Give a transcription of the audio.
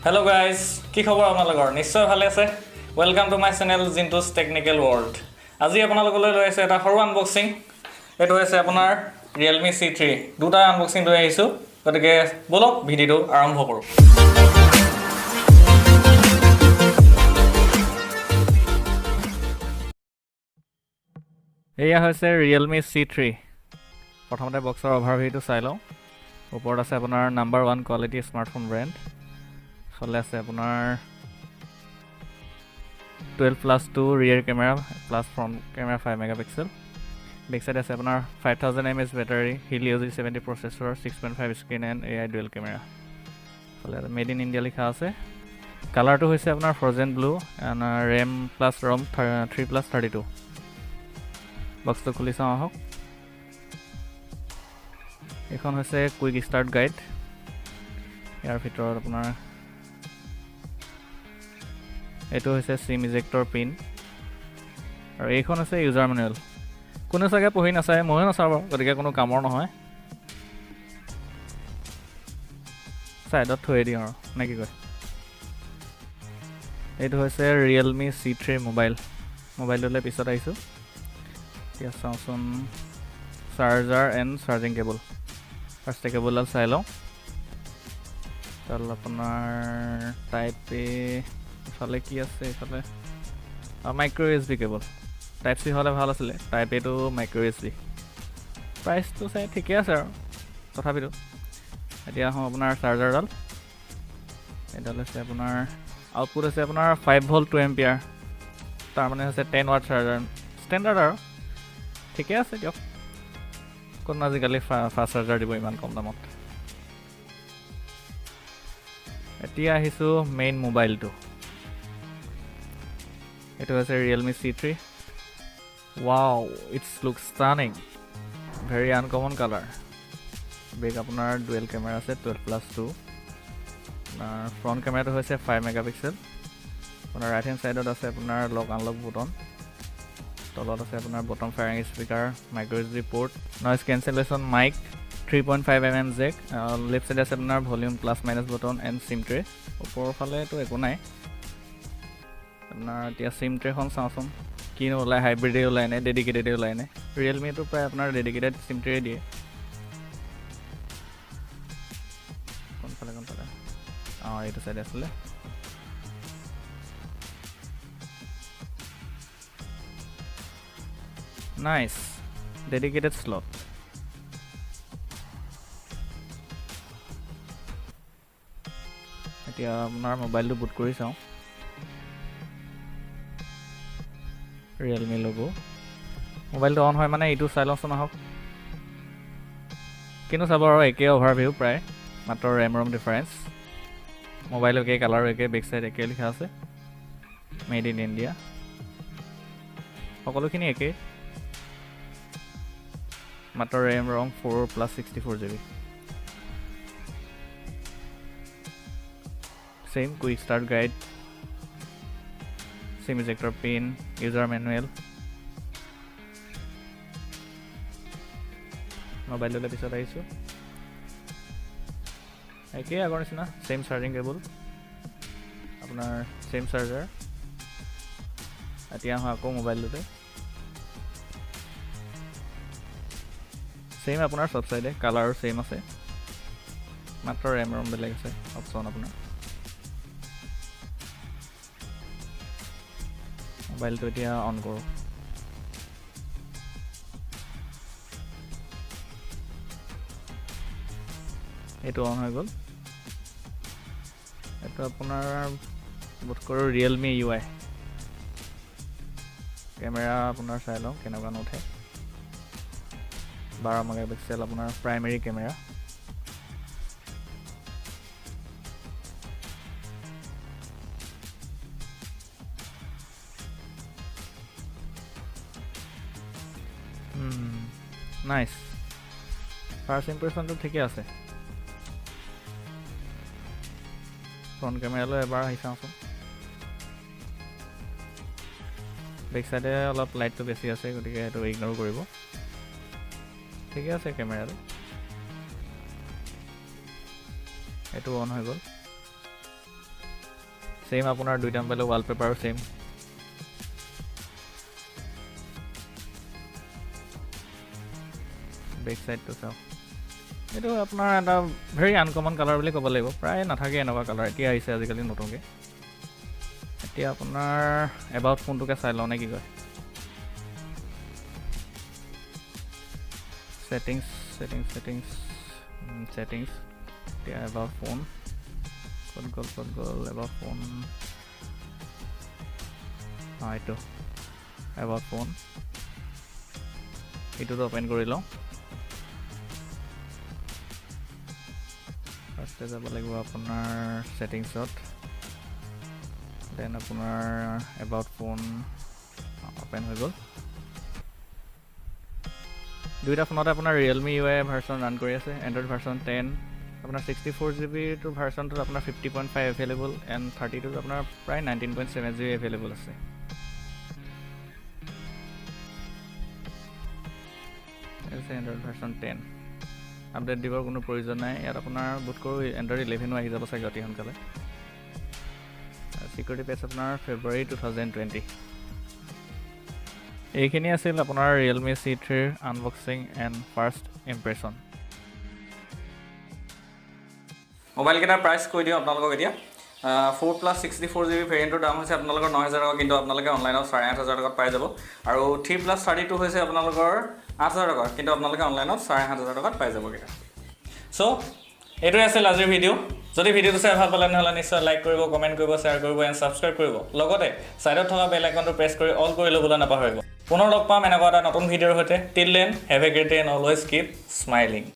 Hello guys, কি খবৰ আপোনালোকৰ নিশ্চয় ভালে আছে welcome to my channel Jintu's technical world আজি আপোনালোকলৈ লৈ আছে এটা সৰু আনবক্সিং এটো হৈছে আপোনাৰ Realme C3 দুটা আনবক্সিং লৈ আহিছো গতিকে বলক ভিডিওটো আৰম্ভ কৰো এয়া হৈছে Realme C3 প্ৰথমতে বক্সৰ অভাৰভিউটো চাই লওঁ ওপৰত আছে আপোনাৰ নাম্বাৰ 1 কোৱালিটি স্মাৰ্টফোন ব্ৰ্যান্ড ফলে আছে আপোনাৰ 12+2 rear camera plus front camera 5 megapixel back side আছে আপোনাৰ 5000 mAh battery Helio G70 processor 6.5 screen and AI dual camera ফলে made in India লিখা আছে কালাৰটো হৈছে আপোনাৰ frozen blue and RAM plus ROM 3+32 বক্সটো খুলি চাওঁ আহক এখন হৈছে কুইক স্টাৰ্ট গাইড ইয়াৰ ভিতৰত আপোনাৰ এটো হৈছে সিম ইজেক্টৰ পিন আৰু এইখন আছে ইউজাৰ মেনুৱেল কোনো সাগে পঢ়ি নাচায় মই নাচাব গতিকে কোনো কামৰ নহয় সাইডত থৈ দিওঁ আৰু নে কি কয় এটো হৈছে Realme C3 মোবাইললৈ পিছত আহিছো এতিয়া চাওঁচোন charger and charging cable first কেবলডাল চাই লওঁ তাল আপোনাৰ টাইপ এ ফালে কি আছে এফালে মাইক্ৰো এসডি কেবল টাইপ সি হলে ভাল আছিল টাইপ এ তো মাইক্ৰো এসডি প্ৰাইস তো চাই ঠিকে আছে আৰু তথাপিতো এতিয়া হম আপোনাৰ চাৰ্জাৰডাল এডাল আছে আপোনাৰ আউটপুট আছে আপোনাৰ 5 ভোল্ট 2 এম্পিয়াৰ তাৰ মানে আছে 10 ওয়াট চাৰ্জাৰ ষ্টেণ্ডাৰ্ড আৰু ঠিকে আছে দিয়ক কোন আজিকালি ফাষ্ট চাৰ্জাৰ দিব ইমান কম দামত এতিয়া আহিছো মেইন মোবাইলটো It was a Realme C3. Wow, it looks stunning. Very uncommon color. Big apnar dual camera ase 12+2. Front camera to hoise 5 megapixel. Apnar right hand side ot ase apnar lock unlock button. Tolot ase apnar bottom firing speaker, micro SD port, noise cancellation mic, 3.5 mm jack. Left side ase apnar volume plus minus button and SIM tray. Opor phale to eko nai. আপোনাৰ এতিয়া সিম ট্ৰেখন চাওঁচোন কি ওলাই hybrid ওলাই নে dedicated ওলাই নে Realme তো প্ৰায় আপোনাৰ ডেডিকেটেড সিম ট্ৰে দিয়ে কোনফালে এইটো সাইড আসলে নাইস ডেডিকেটেড স্লট এতিয়া আপোনাৰ মোবাইলটো বুট কৰি চাওঁ Realme logo মোবাইল তো অন হয় মানে এইটো চাই লওঁচোন আহক কিন্তু চাব আৰু একে অভাৰভিউ প্ৰায় মাত্ৰ RAM ROM ডিফাৰেন্স মোবাইল একে কালাৰ একে বেক সাইড একে লিখা আছে মেড ইন ইন্ডিয়া সকলোখিনি একে মাত্ৰ RAM ROM 4+64 GB same quick start guide SIM ejector pin, user manual. Mobile lole pisot aisu. Eke agor nisina same charging cable. Apnar same charger. Atia ha ako mobile lote. Same apnar sob side color same ase. Matro RAM ROM beleg ase option apnar. Mobile তো এতিয়া on কৰো এটো on হৈ গল এটো আপোনাৰ বুট কৰো Realme UI camera আপোনাৰ চাই লওঁ কেনেকুৱা নুঠে 12 মেগাপিক্সেল আপোনাৰ primary camera Nice. First impression to ঠিকই আছে ফ্ৰন্ট ক্যামেৰা লো এবাৰ আহি চাওঁচোন বেক সাইডে অলপ লাইটটো বেছি আছে গতিকে এটো ইগনোৰ কৰিব ঠিকই আছে ক্যামেৰাটো এটো অন হৈ গল সেম আপোনাৰ দুইটা মোবাইলৰ ৱালপেপাৰো সেম বেক সাইডটো চাও এটো আপোনাৰ এটা ভেৰি আনকমন কালাৰ বুলি ক'ব লাগিব প্ৰায় নাথাকে এনেকুৱা কালাৰ এতিয়া আহিছে আজিকালি নতুনকে এতিয়া আপোনাৰ এবাউট ফোনটোকে চাই লওঁ নে কি কয় settings এতিয়া এবাউট ফোন ক'ত গ'ল এবাউট ফোন এইটো এবাউট ফোন এইটোতো ওপেন কৰি লওঁ ফাৰ্ষ্টে যাব লাগিব আপোনাৰ সেটিংছত দেন আপোনাৰ এবাউট ফোন ওপেন হৈ গ'ল দুইটা ফোনতে আপোনাৰ Realme UI ভাৰ্সন ৰান কৰি আছে Android ভাৰ্সন 10 আপোনাৰ 64GB টো ভাৰ্সনটো আপোনাৰ 50.5 अवेलेबल এন্ড 32 টো আপোনাৰ প্ৰায় 19.7GB अवेलेबल আছে এছে Android ভাৰ্সন 10 আপডেট দিবৰ কোনো প্ৰয়োজন নাই ইয়াত আপোনাৰ বুট কৰো Android 11 আহি যাব চাগে অতি সোনকালে সিকিউৰিটি পেচ আপোনাৰ ফেব্ৰুৱাৰী 2020 এইখিনি আছিল আপোনাৰ Realme C3 unboxing and first impression mobile কেটাৰ প্ৰাইস কৈ দিও আপোনালোকক এতিয়া 4 plus 64GB ভেৰিয়েন্টৰ দাম হৈছে আপোনালোকৰ 9000 টকা কিন্তু আপোনালোকে অনলাইনত 8500 টকাত পাই যাব আৰু 3 plus 32 হৈছে আপোনালোকৰ 8000 টকা কিন্তু আপোনালোকে অনলাইনত 7500 টকাত পাই যাব কেটা সো এটো আছিল আজিৰ ভিডিও যদি ভিডিওটো চাই ভাল পালে নহলে নিশ্চয় লাইক কৰিব কমেন্ট কৰিব শেয়াৰ কৰিব এন্ড সাবস্ক্ৰাইব কৰিব লগতে সাইডত থকা বেল আইকনটো প্ৰেছ কৰি অল কৰি লবলৈ নাপাহৰিব পুনৰ লগ পাম এনেকুৱা এটা নতুন ভিডিওৰ সৈতে till then have a great day and always keep smiling